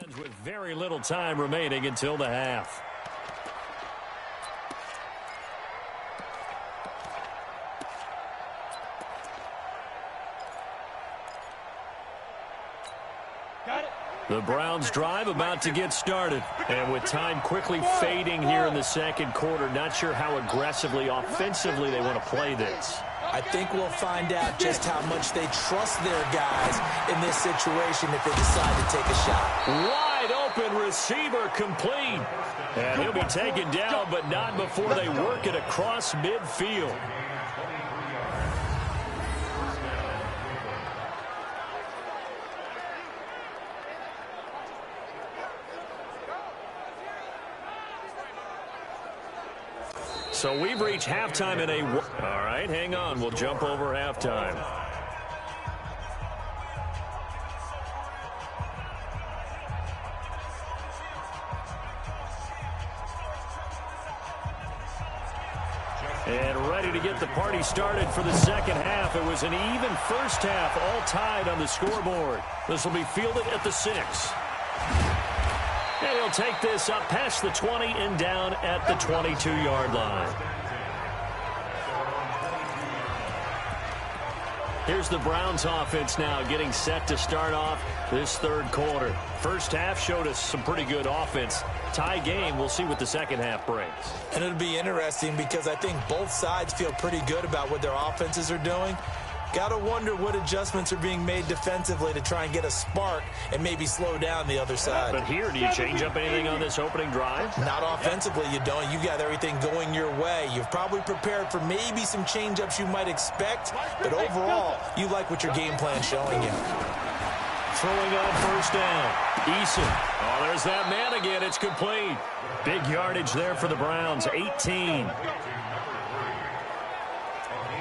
With very little time remaining until the half. The Browns drive about to get started. And with time quickly fading here in the second quarter, not sure how aggressively, offensively they want to play this. I think we'll find out just how much they trust their guys in this situation if they decide to take a shot. Wide open receiver complete. And he'll be taken down, but not before they work it across midfield. So we've reached halftime in a... All right, hang on. We'll jump over halftime. And ready to get the party started for the second half. It was an even first half, all tied on the scoreboard. This will be fielded at the 6. And he'll take this up past the 20 and down at the 22-yard line. Here's the Browns offense now getting set to start off this third quarter. First half showed us some pretty good offense. Tie game, we'll see what the second half brings. And it'll be interesting because I think both sides feel pretty good about what their offenses are doing. Got to wonder what adjustments are being made defensively to try and get a spark and maybe slow down the other side. But here, do you change up anything on this opening drive? Not offensively, you don't. You got everything going your way. You've probably prepared for maybe some change-ups you might expect, but overall, you like what your game plan's showing you. Throwing on first down. Eason. Oh, there's that man again. It's complete. Big yardage there for the Browns, 18.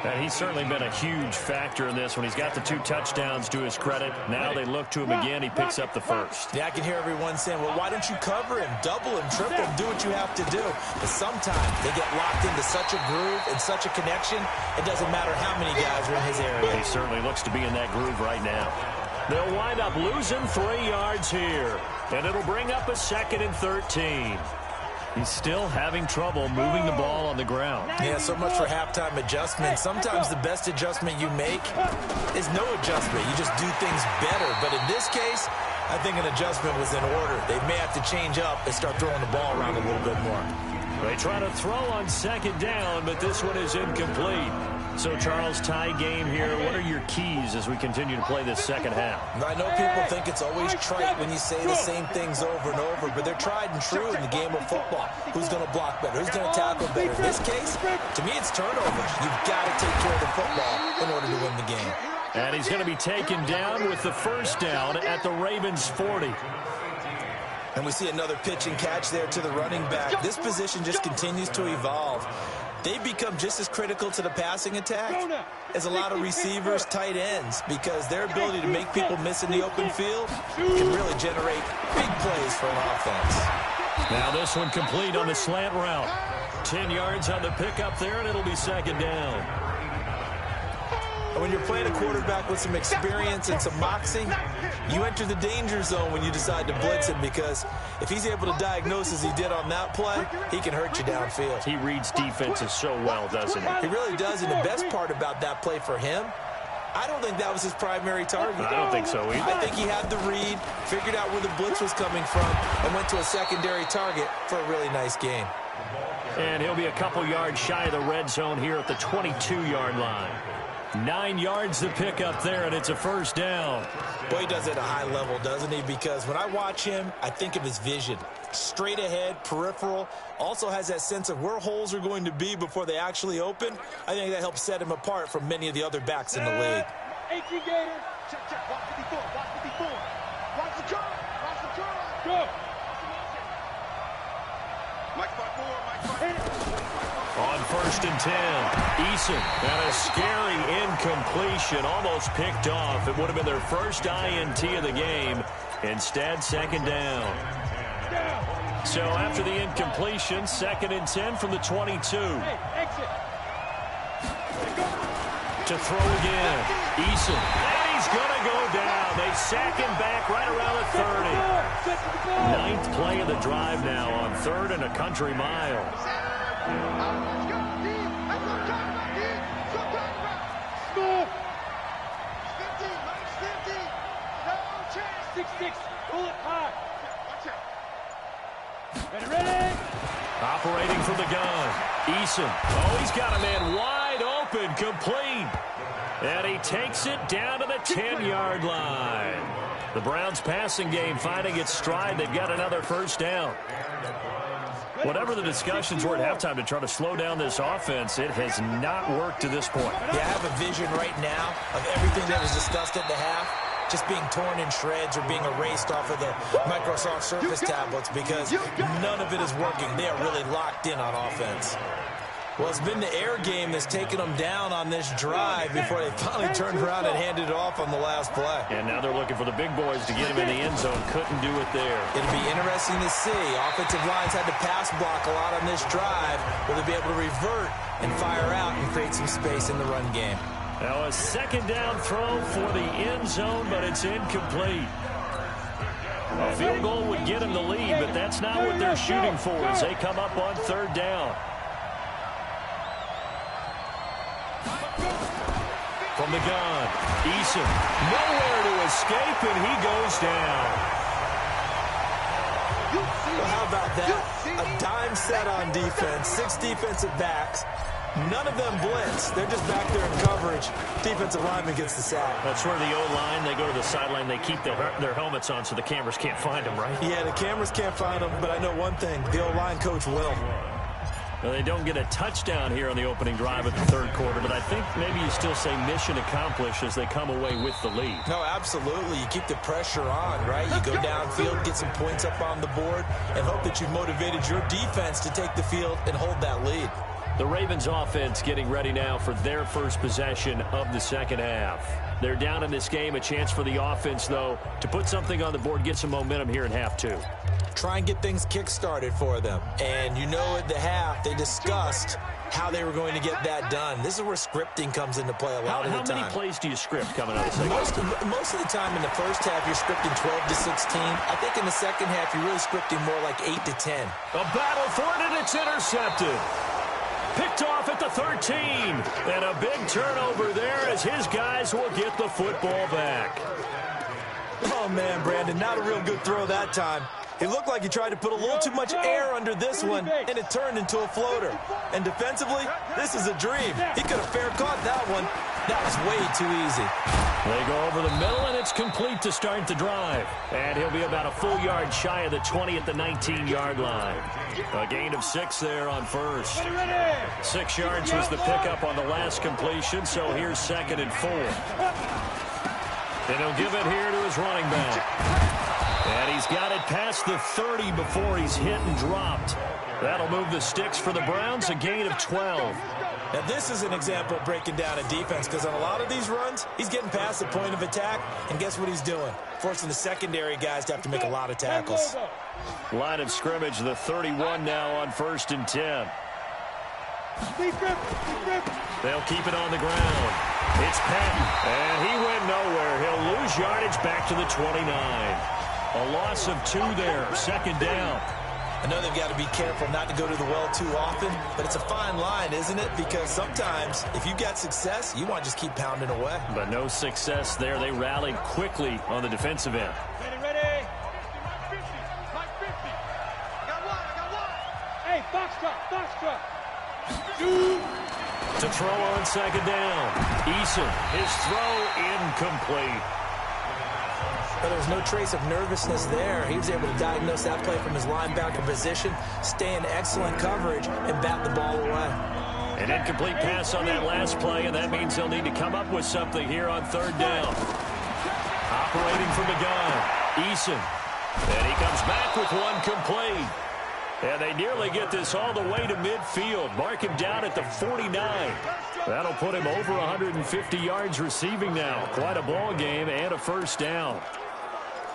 And he's certainly been a huge factor in this when he's got the 2 touchdowns to his credit. Now they look to him again. He picks up the first. Yeah, I can hear everyone saying, well, why don't you cover him, double him, triple him, do what you have to do. But sometimes they get locked into such a groove and such a connection, it doesn't matter how many guys are in his area. He certainly looks to be in that groove right now. They'll wind up losing 3 yards here. And it'll bring up a 2nd and 13. He's still having trouble moving the ball on the ground. Yeah, so much for halftime adjustment. Sometimes the best adjustment you make is no adjustment. You just do things better. But in this case, I think an adjustment was in order. They may have to change up and start throwing the ball around a little bit more. They try to throw on second down, but this one is incomplete. So, Charles, tie game here. What are your keys as we continue to play this second half? I know people think it's always trite when you say the same things over and over, but they're tried and true in the game of football. Who's going to block better? Who's going to tackle better? In this case, to me, it's turnovers. You've got to take care of the football in order to win the game. And he's going to be taken down with the first down at the Ravens' 40. And we see another pitch and catch there to the running back. This position just continues to evolve. They become just as critical to the passing attack as a lot of receivers, tight ends, because their ability to make people miss in the open field can really generate big plays for an offense. Now this one complete on the slant route. 10 yards on the pickup there, and it'll be second down. And when you're playing a quarterback with some experience and some moxie, you enter the danger zone when you decide to blitz him, because if he's able to diagnose as he did on that play, he can hurt you downfield. He reads defenses so well, doesn't he? He really does, and the best part about that play for him, I don't think that was his primary target. I don't think so either. I think he had the read, figured out where the blitz was coming from, and went to a secondary target for a really nice game. And he'll be a couple yards shy of the red zone here at the 22-yard line. 9 yards to pick up there, and it's a first down. Boy, he does it at a high level, doesn't he? Because when I watch him, I think of his vision. Straight ahead, peripheral, also has that sense of where holes are going to be before they actually open. I think that helps set him apart from many of the other backs in the league. 18 Gators. Check, check. Watch 54. Watch 54. Watch the turn. Watch the turn. Go. Mike 5-4. Mike 5-4. On first and 10, Eason, and a scary incompletion, almost picked off. It would have been their first INT of the game. Instead, second down. So after the incompletion, 2nd and 10 from the 22. To throw again, Eason, and he's going to go down. They second back right around the 30. Ninth play of the drive now on 3rd and a country mile. Let's go, D. That's what I'm talking about, D. That's what I'm talking about. Smooth. 50, minus 50. No chance. 6-6. Pull it high. Watch out. Ready? Operating from the gun. Eason. Oh, he's got a man wide open, complete. And he takes it down to the 10-yard line. The Browns passing game finding its stride. They've got another first down. Whatever the discussions were at halftime to try to slow down this offense, it has not worked to this point. Yeah, I have a vision right now of everything that was discussed at the half just being torn in shreds or being erased off of the Microsoft Surface tablets because none of it is working. They are really locked in on offense. Well, it's been the air game that's taken them down on this drive before they finally turned around and handed it off on the last play. And now they're looking for the big boys to get him in the end zone. Couldn't do it there. It'll be interesting to see. Offensive lines had to pass block a lot on this drive. Will they be able to revert and fire out and create some space in the run game? Now a second down throw for the end zone, but it's incomplete. A field goal would get them the lead, but that's not what they're shooting for as they come up on 3rd down. From the gun, Eason, nowhere to escape, and he goes down. Well, how about that? A dime set on defense, 6 defensive backs. None of them blitz. They're just back there in coverage. Defensive lineman gets the sack. That's where the O-line, they go to the sideline, they keep their helmets on so the cameras can't find them, right? Yeah, the cameras can't find them, but I know one thing. The O-line coach will. Well, they don't get a touchdown here on the opening drive of the 3rd quarter, but I think maybe you still say mission accomplished as they come away with the lead. No, absolutely. You keep the pressure on, right? You go downfield, get some points up on the board, and hope that you've motivated your defense to take the field and hold that lead. The Ravens offense getting ready now for their first possession of the second half. They're down in this game. A chance for the offense, though, to put something on the board, get some momentum here in half 2. Try and get things kick-started for them. And you know at the half, they discussed how they were going to get that done. This is where scripting comes into play a lot of the time. How many plays do you script coming out of the second half? Most of the time in the first half, you're scripting 12 to 16. I think in the second half, you're really scripting more like 8 to 10. A battle for it, and it's intercepted. Picked off at the 13. And a big turnover there as his guys will get the football back. Oh, man, Brandon, not a real good throw that time. It looked like he tried to put a little too much air under this one, and it turned into a floater. And defensively, this is a dream. He could have fair caught that one. That was way too easy. They go over the middle, and it's complete to start the drive. And he'll be about a full yard shy of the 20 at the 19-yard line. A gain of 6 there on first. 6 yards was the pickup on the last completion, so here's 2nd and 4. And he'll give it here to his running back. And he's got it past the 30 before he's hit and dropped. That'll move the sticks for the Browns, a gain of 12. Now, this is an example of breaking down a defense because on a lot of these runs, he's getting past the point of attack, and guess what he's doing? Forcing the secondary guys to have to make a lot of tackles. Line of scrimmage, the 31 now on 1st and 10. They'll keep it on the ground. It's Patton, and he went nowhere. He'll lose yardage back to the 29. A loss of 2 there, 2nd down. I know they've got to be careful not to go to the well too often, but it's a fine line, isn't it? Because sometimes, if you've got success, you want to just keep pounding away. But no success there. They rallied quickly on the defensive end. Ready? 50. Got one. Hey, box truck. To throw on 2nd down. Eason, his throw incomplete. But there was no trace of nervousness there. He was able to diagnose that play from his linebacker position, stay in excellent coverage, and bat the ball away. An incomplete pass on that last play, and that means they'll need to come up with something here on 3rd down. Operating from the gun, Eason. And he comes back with one complete. And they nearly get this all the way to midfield. Mark him down at the 49. That'll put him over 150 yards receiving now. Quite a ball game and a first down.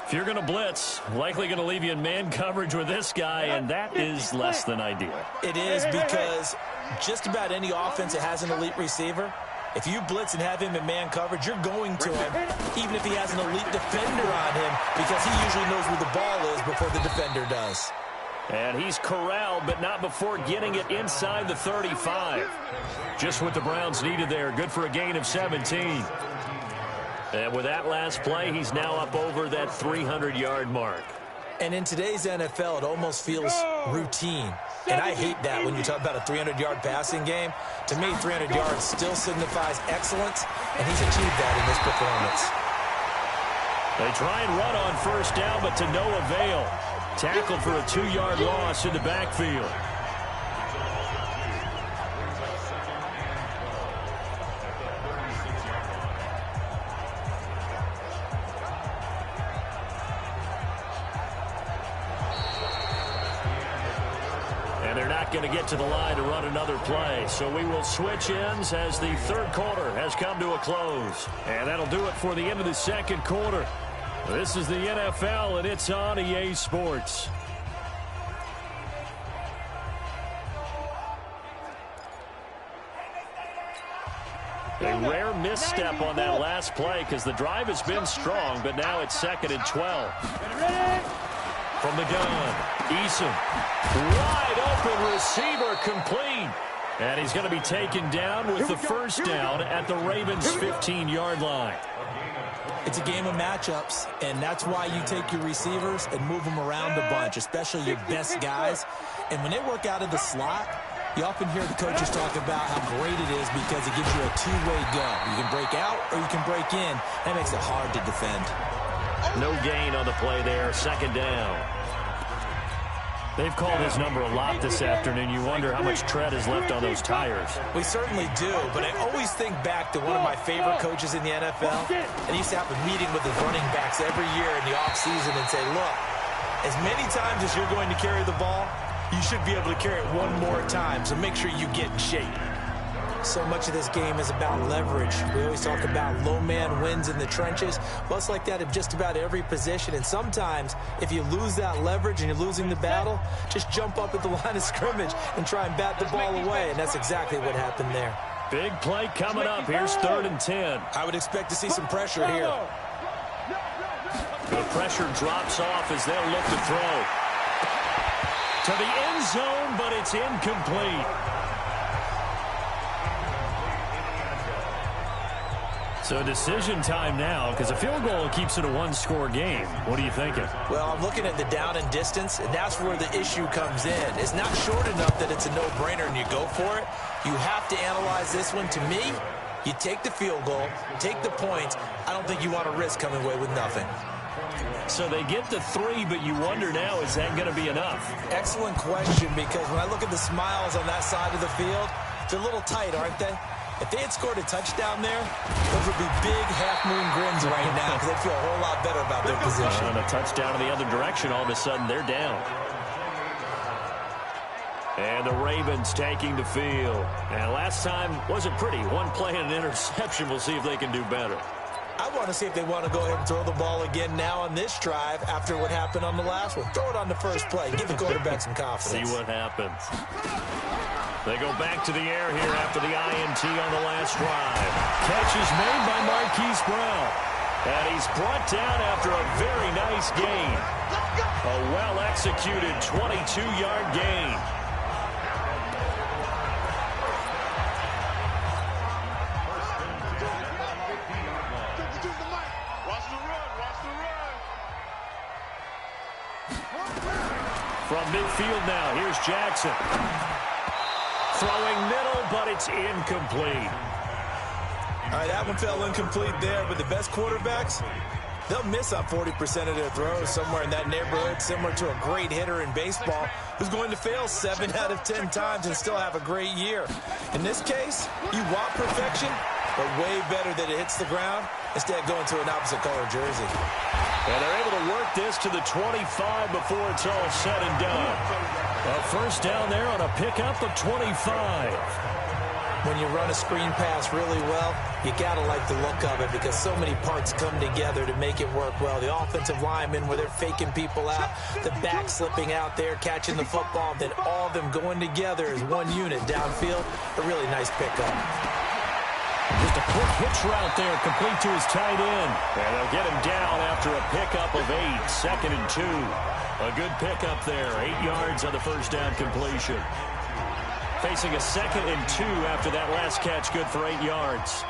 If you're going to blitz, likely going to leave you in man coverage with this guy, and that is less than ideal. It is because just about any offense that has an elite receiver, If you blitz and have him in man coverage, you're going to him, even if he has an elite defender on him, because he usually knows where the ball is before the defender does. And he's corralled, but not before getting it inside the 35. Just what the Browns needed there. Good for a gain of 17. And with that last play, he's now up over that 300-yard mark. And in today's NFL, it almost feels routine. And I hate that when you talk about a 300-yard passing game. To me, 300 yards still signifies excellence, and he's achieved that in this performance. They try and run on first down, but to no avail. Tackled for a 2-yard loss in the backfield. And they're not going to get to the line to run another play. So we will switch ends as the third quarter has come to a close. And that'll do it for the end of the second quarter. This is the NFL, and it's on EA Sports. A rare misstep on that last play because the drive has been strong, but now it's 2nd and 12. From the gun, Eason. Wide open receiver, complete. And he's going to be taken down with the first down at the Ravens' 15-yard line. It's a game of matchups, and that's why you take your receivers and move them around a bunch, especially your best guys. And when they work out of the slot, you often hear the coaches talk about how great it is because it gives you a two-way go. You can break out or you can break in. That makes it hard to defend. No gain on the play there, 2nd down. They've called his number a lot this afternoon. You wonder how much tread is left on those tires. We certainly do, but I always think back to one of my favorite coaches in the NFL, and he used to have a meeting with his running backs every year in the offseason and say, look, as many times as you're going to carry the ball, you should be able to carry it one more time, so make sure you get in shape. So much of this game is about leverage. We always talk about low man wins in the trenches. Well, it's like that in just about every position. And sometimes, if you lose that leverage and you're losing the battle, just jump up at the line of scrimmage and try and bat the ball away. And that's exactly what happened there. Big play coming up. Here's 3rd and 10. I would expect to see some pressure here. The pressure drops off as they'll look to throw. To the end zone, but it's incomplete. So decision time now because a field goal keeps it a one-score game. What are you thinking? Well, I'm looking at the down and distance, and that's where the issue comes in. It's not short enough that it's a no-brainer and you go for it. You have to analyze this one. To me, you take the field goal, take the points. I don't think you want to risk coming away with nothing. So they get the 3, but you wonder now, is that going to be enough? Excellent question, because when I look at the smiles on that side of the field, they're a little tight, aren't they? If they had scored a touchdown there, those would be big half-moon grins right now because they'd feel a whole lot better about their position. And a touchdown in the other direction, all of a sudden they're down. And the Ravens taking the field. And last time wasn't pretty. One play and an interception. We'll see if they can do better. I want to see if they want to go ahead and throw the ball again now on this drive after what happened on the last one. Throw it on the first play. Give the quarterback some confidence. See what happens. They go back to the air here after the INT on the last drive. Catch is made by Marquise Brown. And he's brought down after a very nice gain. A well-executed 22-yard gain. From midfield now, here's Jackson. Throwing middle, but it's incomplete. All right, that one fell incomplete there, but the best quarterbacks, they'll miss on 40% of their throws somewhere in that neighborhood, similar to a great hitter in baseball who's going to fail 7 out of 10 times and still have a great year. In this case, you want perfection, but way better that it hits the ground instead of going to an opposite color jersey. And they're able to work this to the 25 before it's all said and done. A first down there on a pickup of 25. When you run a screen pass really well, you got to like the look of it because so many parts come together to make it work well. The offensive linemen where they're faking people out, the back slipping out there, catching the football, then all of them going together as one unit downfield. A really nice pickup. quick hitch route there, complete to his tight end. And they'll get him down after a pickup of 8, 2nd and 2. A good pickup there, 8 yards on the first down completion. Facing a 2nd and 2 after that last catch, good for 8 yards.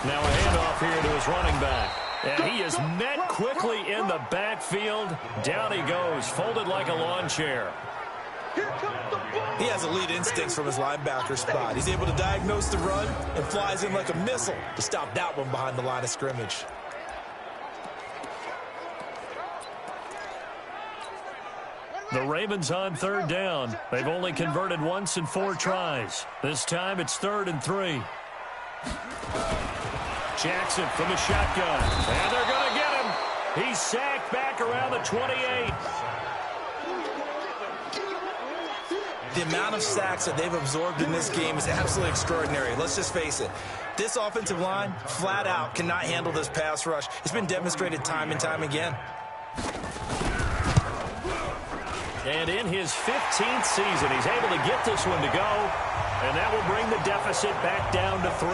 Now a handoff here to his running back. And he is met quickly in the backfield. Down he goes, folded like a lawn chair. He has elite instincts from his linebacker spot. He's able to diagnose the run and flies in like a missile to stop that one behind the line of scrimmage. The Ravens on 3rd down. They've only converted once in 4 tries. This time it's 3rd and 3. Jackson from the shotgun. And they're going to get him. He's sacked back around the 28. The amount of sacks that they've absorbed in this game is absolutely extraordinary. Let's just face it. This offensive line, flat out, cannot handle this pass rush. It's been demonstrated time and time again. And in his 15th season, he's able to get this one to go. And that will bring the deficit back down to 3.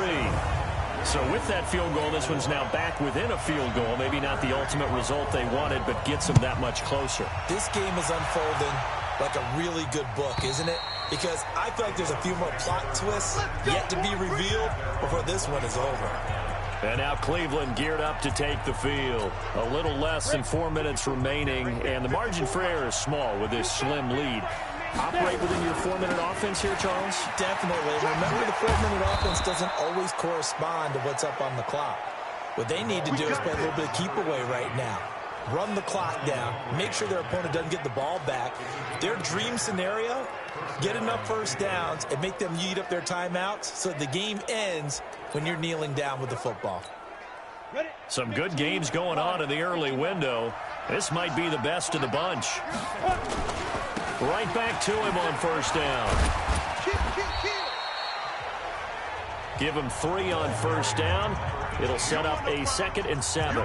So with that field goal, this one's now back within a field goal. Maybe not the ultimate result they wanted, but gets them that much closer. This game is unfolding like a really good book, isn't it? Because I feel like there's a few more plot twists yet to be revealed before this one is over. And now Cleveland geared up to take the field. A little less than 4 minutes remaining, and the margin for error is small with this slim lead. Operate within your 4-minute offense here, Charles? Definitely. Remember, the 4-minute offense doesn't always correspond to what's up on the clock. What they need to do is play a little bit of keep away right now. Run the clock down, make sure their opponent doesn't get the ball back. Their dream scenario, get enough first downs and make them eat up their timeouts so the game ends when you're kneeling down with the football. Some good games going on in the early window. This might be the best of the bunch. Right back to him on first down. Give him 3 on first down. It'll set up a 2nd and 7.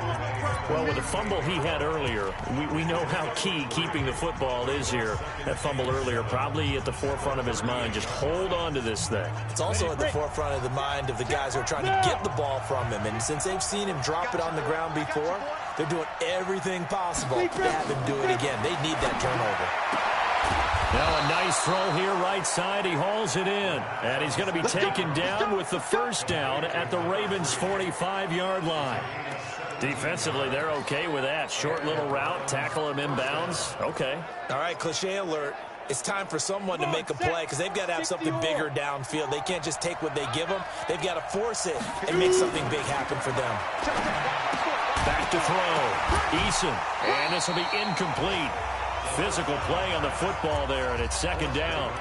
Well, with the fumble he had earlier, we know how key keeping the football is here. That fumble earlier probably at the forefront of his mind. Just hold on to this thing. It's also at the forefront of the mind of the guys who are trying to get the ball from him. And since they've seen him drop it on the ground before, they're doing everything possible to have him do it again. They need that turnover. Now a nice throw here right side. He hauls it in. And he's going to be taken down with the first down at the Ravens' 45-yard line. Defensively, they're okay with that. Short little route, tackle him inbounds. Okay. All right, cliche alert. It's time for someone to make a play because they've got to have something bigger downfield. They can't just take what they give them. They've got to force it and make something big happen for them. Back to throw. Eason. And this will be incomplete. Physical play on the football there, and it's 2nd down.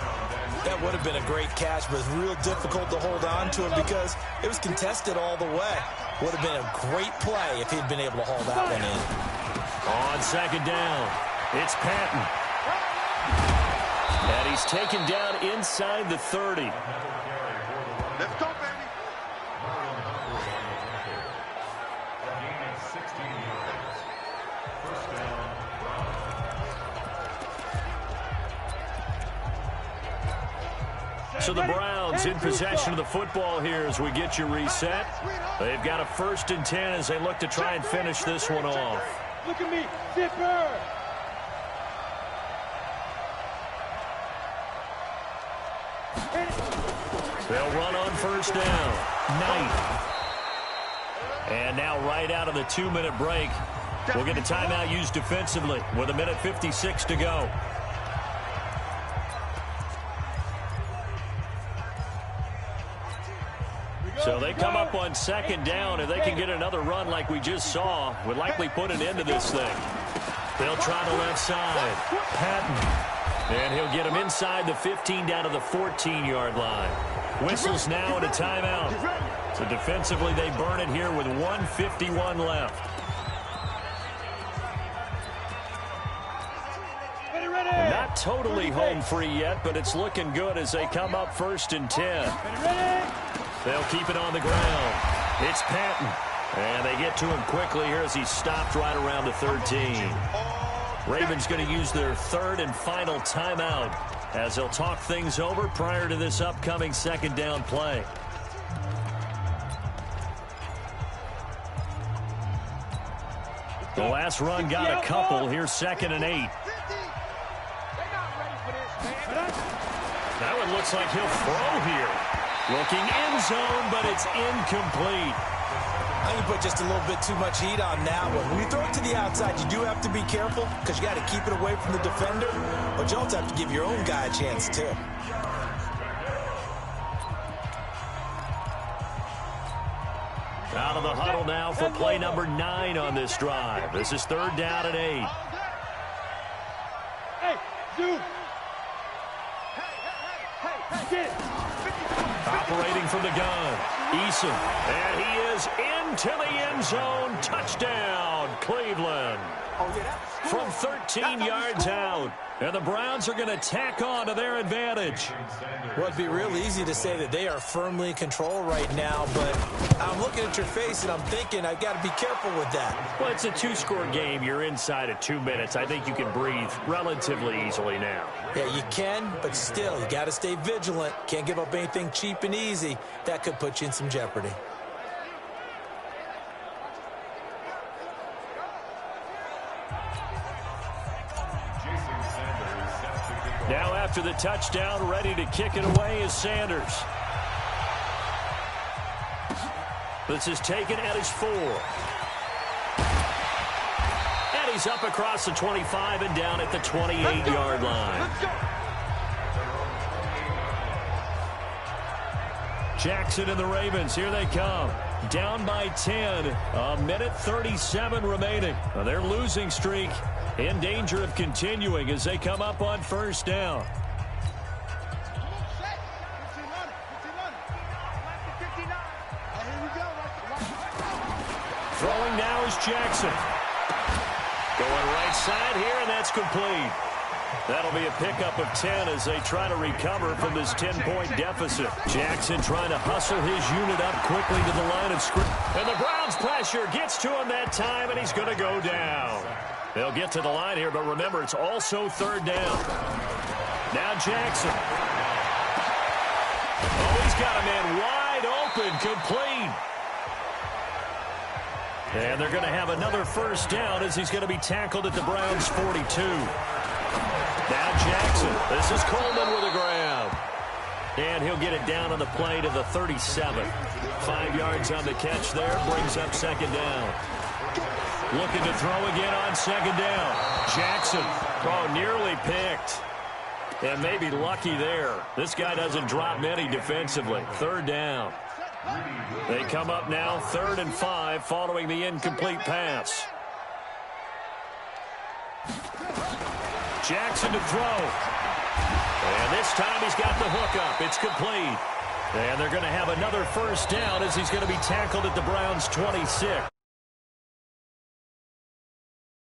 That would have been a great catch, but it's real difficult to hold on to him because it was contested all the way. Would have been a great play if he'd been able to haul that one in. On 2nd down, it's Patton. And he's taken down inside the 30. Let's go, baby. So the Browns in possession of the football here as we get you reset. They've got a 1st and 10 as they look to try and finish this one off. Look at me, zipper. They'll run on first down. Knight. And now right out of the 2-minute break, we'll get a timeout used defensively with 1:56 to go. So they come up on 2nd down. If they can get another run like we just saw, would likely put an end to this thing. They'll try the left side. Patton. And he'll get him inside the 15 down to the 14-yard line. Whistles now and a timeout. So defensively they burn it here with 1:51 left. Not totally home free yet, but it's looking good as they come up 1st and 10. They'll keep it on the ground. It's Patton. And they get to him quickly here as he stopped right around the 13. Ravens going to use their 3rd and final timeout as they'll talk things over prior to this upcoming 2nd down play. The last run got a couple. Here's 2nd and 8. Now it looks like he'll throw here. Looking end zone, but it's incomplete. I think you put just a little bit too much heat on that one. When you throw it to the outside, you do have to be careful because you got to keep it away from the defender. But you also have to give your own guy a chance, too. Out of the huddle now for play number 9 on this drive. This is 3rd down and 8. Hey, dude. Operating from the gun, Eason. And he is into the end zone. Touchdown, Cleveland. From 13 yards out. And the Browns are going to tack on to their advantage. Well, it'd be real easy to say that they are firmly in control right now, but I'm looking at your face and I'm thinking I've got to be careful with that. Well, it's a 2-score game. You're inside of 2 minutes. I think you can breathe relatively easily now. Yeah, you can, but still, you got to stay vigilant. Can't give up anything cheap and easy. That could put you in some jeopardy. Now after the touchdown, ready to kick it away is Sanders. This is taken at his 4. And he's up across the 25 and down at the 28-yard line. Jackson and the Ravens, here they come. Down by 10, a minute 37 remaining. Now, their losing streak in danger of continuing as they come up on 1st down. Throwing now is Jackson. Going right side here, and that's complete. That'll be a pickup of 10 as they try to recover from this 10-point deficit. Jackson trying to hustle his unit up quickly to the line of scrimmage. And the Browns pressure gets to him that time, and he's going to go down. They'll get to the line here, but remember, it's also 3rd down. Now Jackson. Oh, he's got a man wide open, complete. And they're going to have another 1st down as he's going to be tackled at the Browns' 42. Now Jackson. This is Coleman with a grab. And he'll get it down on the play to the 37. 5 yards on the catch there. Brings up 2nd down. Looking to throw again on 2nd down. Jackson. Oh, nearly picked. And maybe lucky there. This guy doesn't drop many defensively. 3rd down. They come up now 3rd and 5 following the incomplete pass. Jackson to throw. And this time he's got the hook up. It's complete. And they're going to have another 1st down as he's going to be tackled at the Browns' 26.